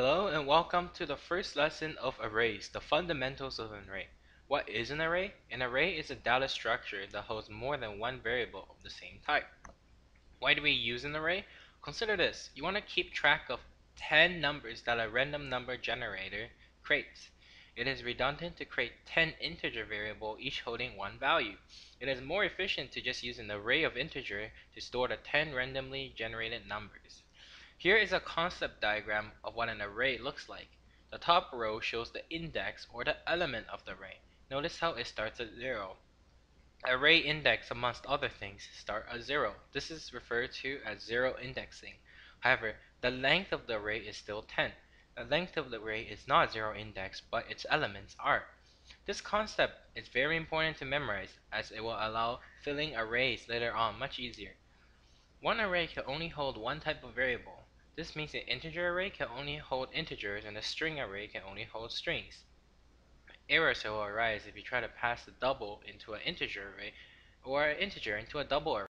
Hello and welcome to the first lesson of arrays, the fundamentals of an array. What is an array? An array is a data structure that holds more than one variable of the same type. Why do we use an array? Consider this. You want to keep track of 10 numbers that a random number generator creates. It is redundant to create 10 integer variables, each holding one value. It is more efficient to just use an array of integer to store the 10 randomly generated numbers. Here is a concept diagram of what an array looks like. The top row shows the index or the element of the array. Notice how it starts at 0. Array index, amongst other things, start at 0. This is referred to as zero indexing. However, the length of the array is still 10. The length of the array is not zero indexed, but its elements are. This concept is very important to memorize, as it will allow filling arrays later on much easier. One array can only hold one type of variable. This means an integer array can only hold integers and a string array can only hold strings. Errors will arise if you try to pass a double into an integer array or an integer into a double array.